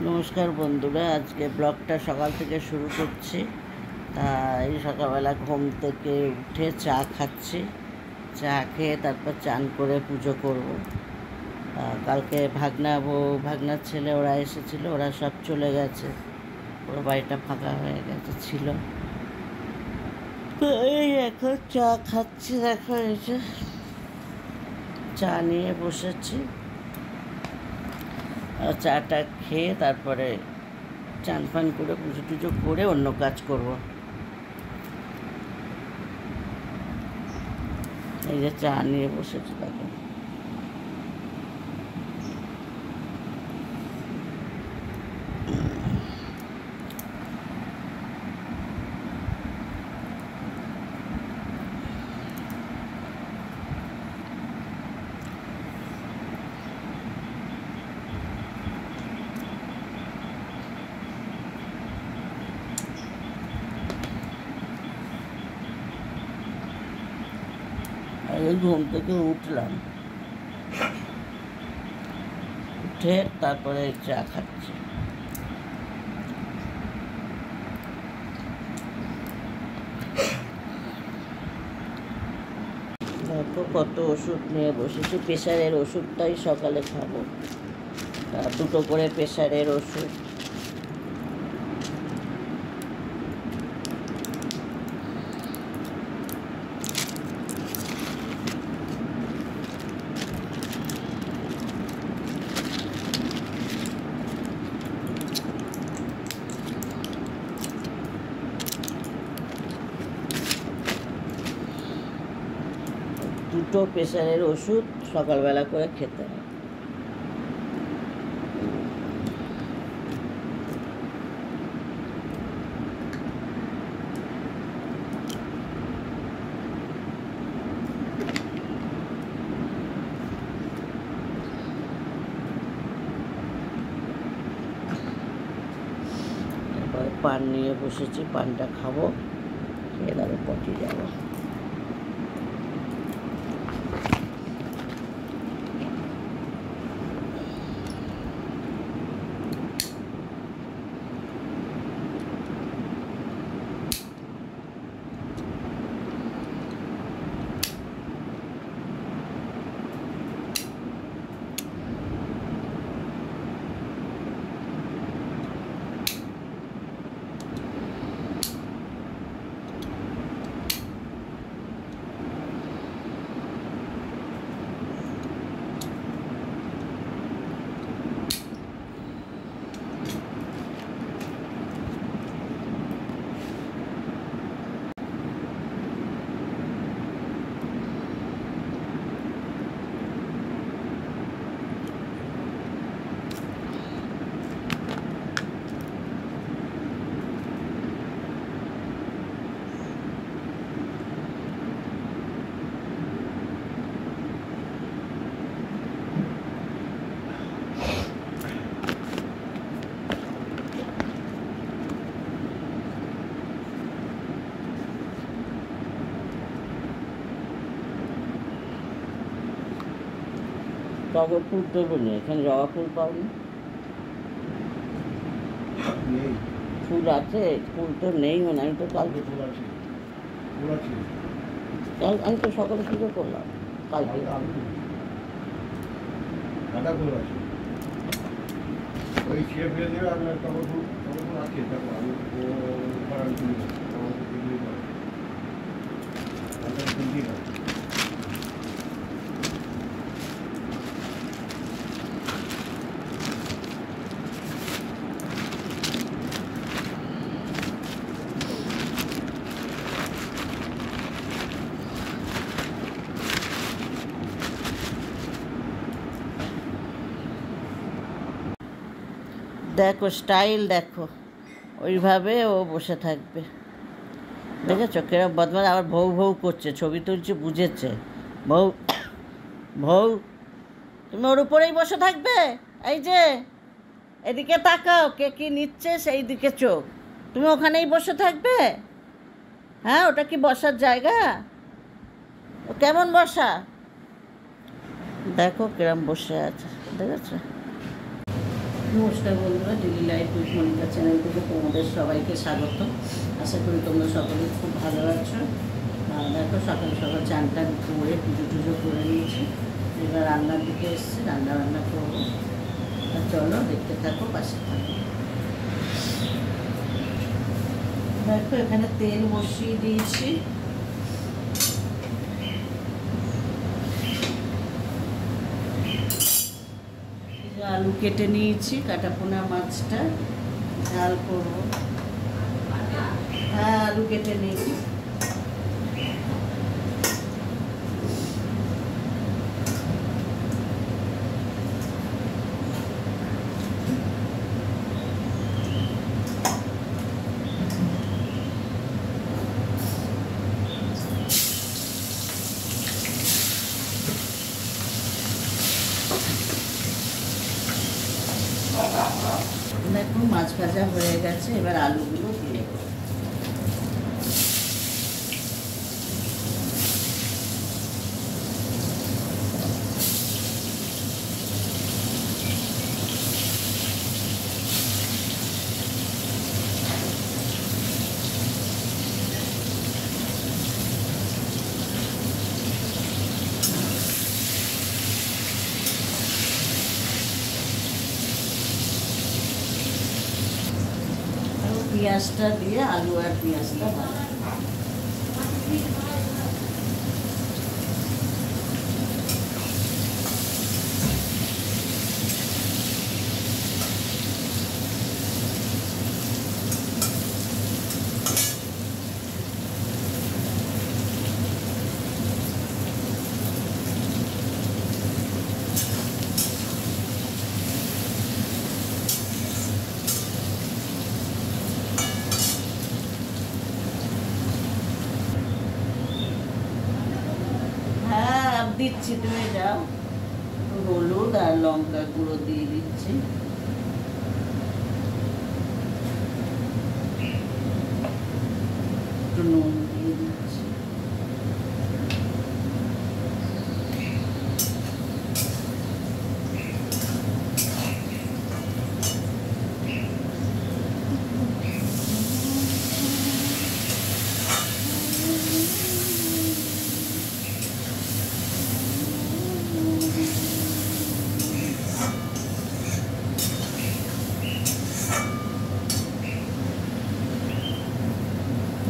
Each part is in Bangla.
নমস্কার বন্ধুরা, আজকে ব্লগটা সকাল থেকে শুরু করছি। এই সকালবেলা ঘুম থেকে উঠে চা খাচ্ছি। চা খেয়ে তারপর চান করে পুজো করব। কালকে ভাগনার ছেলে ওরা এসেছিলো, ওরা সব চলে গেছে, পুরো বাড়িটা ফাঁকা হয়ে গেছে ছিল। তো এই এখন চা খাচ্ছি, দেখো এই যে চা নিয়ে বসেছি। চাটা খেয়ে তারপরে চান ফান করে পুজো টুজো করে অন্য কাজ করব। এই যে চা নিয়ে বসেছি তাকে। ঘুম থেকে উঠলাম, উঠে তারপরে চা খাচ্ছি। দেখো কত ওষুধ নিয়ে বসেছি। প্রেশারের ওষুধটাই সকালে খাবো, 2টো করে প্রেশারের ওষুধ। দুটো প্রেশারের ওষুধ সকালবেলা করে খেতে হয়। এরপরে পান নিয়ে বসেছি, পানটা খাবো, খেয়ে তারপরে পটি যাবো। টগর ফুল তোলো নি, এখানে জবা ফুল পাওনি? ফুল আছে, ফুল তো নেই মনে। আমি তো কালকে আমি তো সকালে পুজো করলাম কালকে। ওই ছিঁড়ে ফেলে দেবে আপনার টগর ফুল আছে, দেখো আমি দেখো স্টাইল দেখো, ওইভাবে ও বসে থাকবে। দেখেছো কিরম বদমাশ, আবার ভৌ ভৌ করছে, ছবি তুলছে, বুঝেছে। ভৌ ভৌ, তুমি ওর উপরেই বসে থাকবে। এই যে এদিকে তাকাও, কে কি নিচ্ছে সেই দিকে চোখ, তুমি ওখানেই বসে থাকবে। হ্যাঁ, ওটা কি বসার জায়গা? ও কেমন বসা, দেখো কিরম বসে আছে, দেখেছো? নমস্কার বন্ধুরা, daily life with Monica channel থেকে তোমাদের সবাইকে স্বাগত। আশা করি তোমরা সকলে খুব ভালো আছো। দেখো, সকাল সকাল চানটা করে পুজো টুজো করে নিয়েছি। এবার রান্নার দিকে এসেছি, রান্না করবো। আর চলো দেখতে থাকো, পাশে থাকো। দেখো, এখানে তেল বসিয়ে দিয়েছি। আলু কেটে নিয়েছি, কাটা পোনা মাছটা ঝাল করবো। হ্যাঁ, আলু কেটে নিয়েছি। দেখো, মাছ ভাজা হয়ে গেছে, এবার আলুগুলো দিয়ে দেবো। পেঁয়াজটা দিয়ে আলু আর পেঁয়াজটা ভাজা। দিচ্ছি, তুমি যাও। হলুদ আর লঙ্কা গুঁড়ো দিয়ে দিচ্ছি। একটু নুন দিয়ে দিচ্ছি।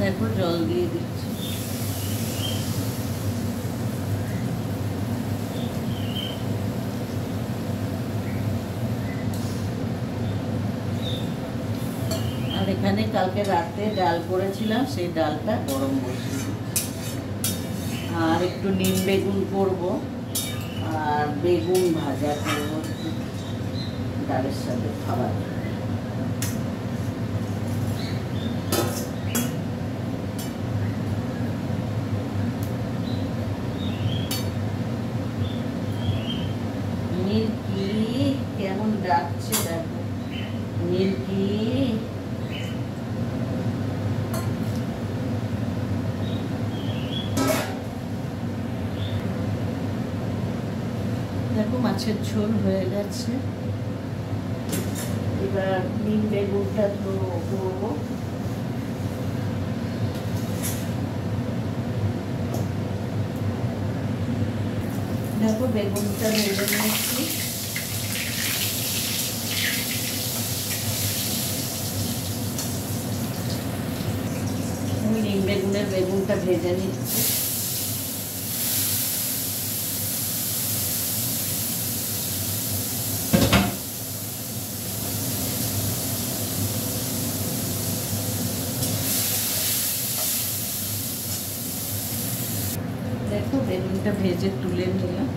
দেখো, জল দিয়ে দিচ্ছি। আর এখানে কালকে রাতে ডাল করেছিলাম, সেই ডালটা গরম বসিয়ে দিচ্ছি। আর একটু নিম বেগুন করবো, আর বেগুন ভাজা করবো ডালের সাথে খাবার। মিল্কি কেমন ডাকছে দেখো, মিল্কি। দেখো, মাছের ঝোল হয়ে গেছে। এবার নিম বেগুনটা তো করবো। দেখো, বেগুনটা ভেজে নিয়েছি। নিম বেগুনটা ভেজে নিচ্ছি। দেখো, বেগুনটা ভেজে তুলে নিলাম।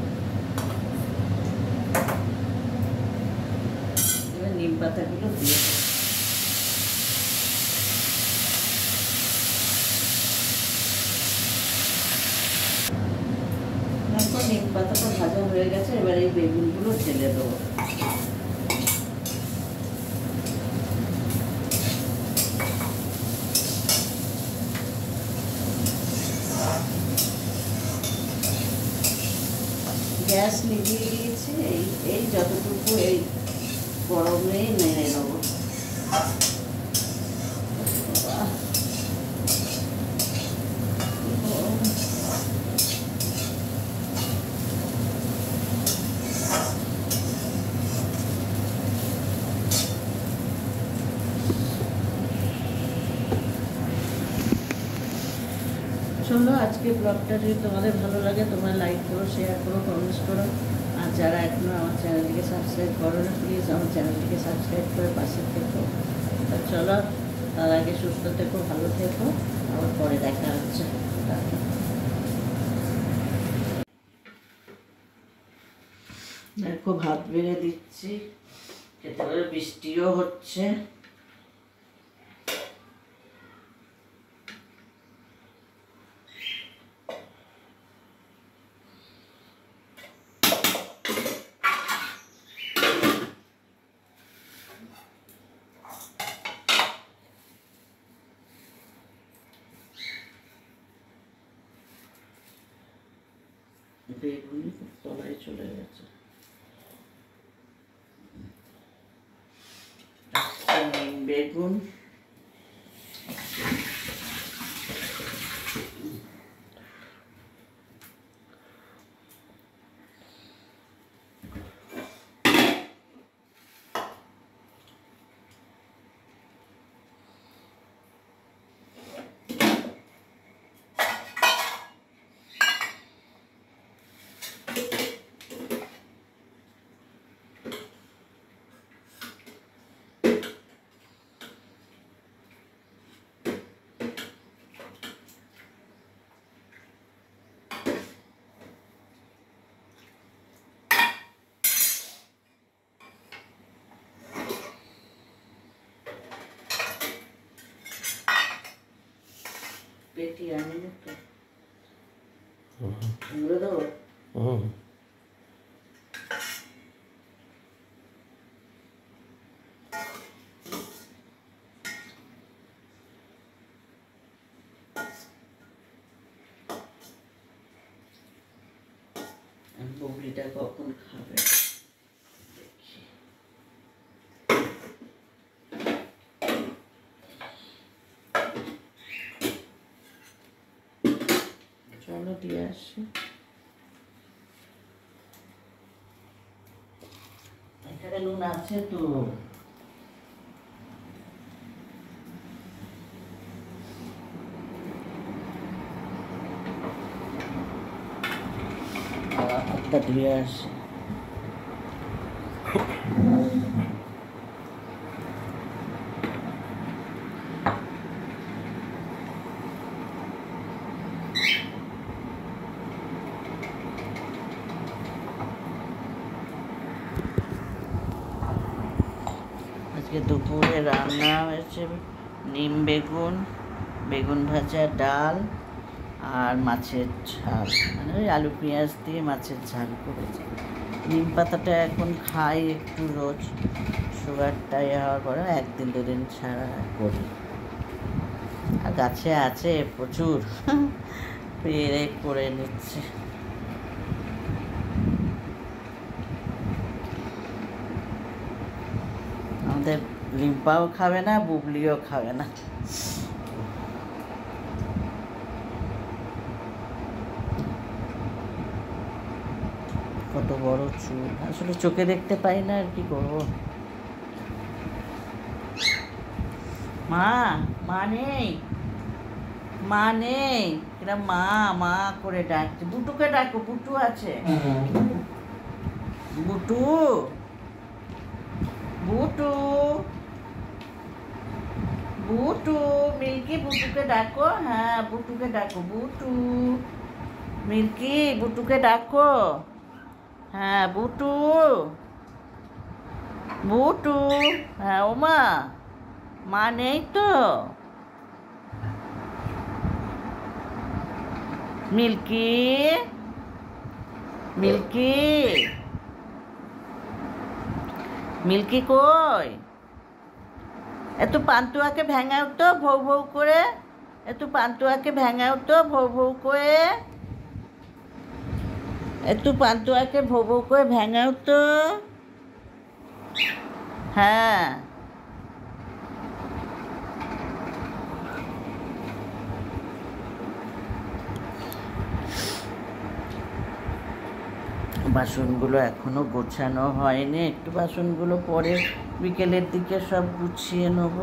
এবার নিম পাতাগুলো দিয়ে দেবো। দেখো, নিম পাতাটা ভাজা হয়ে গেছে, এবার এই বেগুনগুলো ঢেলে দেবো। গ্যাস নিভিয়ে দিয়েছি। এই যতটুকু এই গরমেই মেরে নেবো। চলো আজকে ব্লগটা যদি তোমাদের ভালো লাগে তোমরা লাইক করো, শেয়ার করো, কমেন্টস করো। আর যারা এখনও আমার চ্যানেলটিকে সাবস্ক্রাইব করো না, প্লিজ আমার চ্যানেলটিকে সাবস্ক্রাইব করে পাশে থেকো। তা চলো, তার আগে সুস্থ থেকো, ভালো থেকো, আবার পরে দেখা হচ্ছে। দেখো ভাত বেড়ে দিচ্ছি, খেতে পারে, বৃষ্টিও হচ্ছে। বেগুনি তলায় চলে গেছে। বেগুন পেটি আনি তো মুড়ে দেবো। বুবলিটা কখন খাবে দেখি। চলো দিয়ে আসি। এখানে নুন আছে তো। হাতটা ধুয়ে আসি। আজকে দুপুরে রান্না হয়েছে নিম বেগুন, বেগুন ভাজা, ডাল আর মাছের ঝাল, মানে ওই আলু পেঁয়াজ দিয়ে মাছের ঝাল করেছি। নিম পাতাটা এখন খাই একটু রোজ, সুগারটা হওয়ার পরে একদিন দুদিন ছাড়া করি। আর গাছে আছে প্রচুর, পেরে করে নিচ্ছে। আমাদের লিম্পাও খাবে না, বুবলিও খাবে না। কত বড় চুল, আসলে চোখে দেখতে পাই না, আর কি করবো। মা মা নেই, মা নেই, এরা মা মা করে ডাকছে। বুটুকে ডাকো, বুটু আছে। বুটু, বুটু, বুটু, মিল্কি বুটুকে ডাকো। হ্যাঁ বুটুকে ডাকো, বুটু, মিল্কি বুটুকে ডাকো। হ্যাঁ বুটু, বুটু, হ্যাঁ ও মা, মা নেই তো। মিল্কি, মিল্কি, মিল্কি কই? এত পান্তুয়াকে ভেঙাও তো ভৌ ভৌ করে, এত পান্তুয়াকে ভেঙাও তো ভৌ ভৌ করে, এত পান্তুয়াকে ভৌ ভৌ করে ভেঙাও তো। হ্যাঁ, বাসনগুলো এখনো গোছানো হয়নি, একটু বাসনগুলো পরে বিকেলের দিকে সব গুছিয়ে নেব।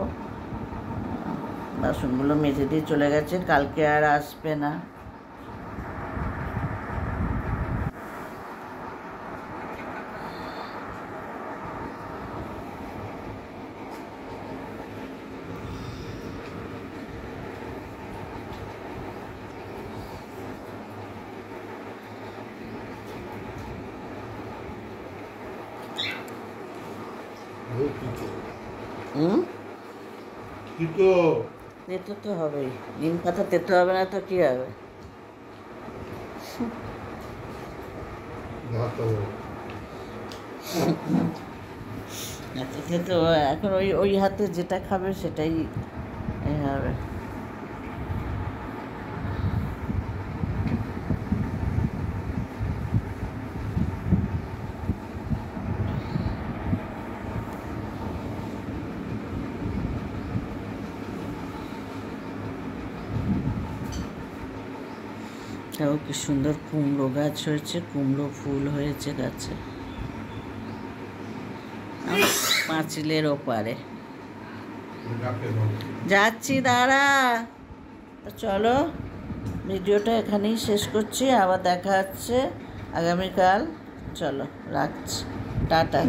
বাসনগুলো মেজে দিয়ে চলে গেছে, কালকে আর আসবে না। তেতো তো হবেই, নিম পাতা তেতো হবে না তো কি হবে? এত তেতো এখন ওই ওই হাতে যেটা খাবে সেটাই হবে। তাও কি সুন্দর কুমড়ো গাছ হয়েছে, কুমড়ো ফুল হয়েছে গাছে, পাঁচিলের ওপারে। যাচ্ছি, দাঁড়া। তো চলো, ভিডিওটা এখানেই শেষ করছি, আবার দেখা হচ্ছে আগামীকাল। চলো, রাখছি, টাটা।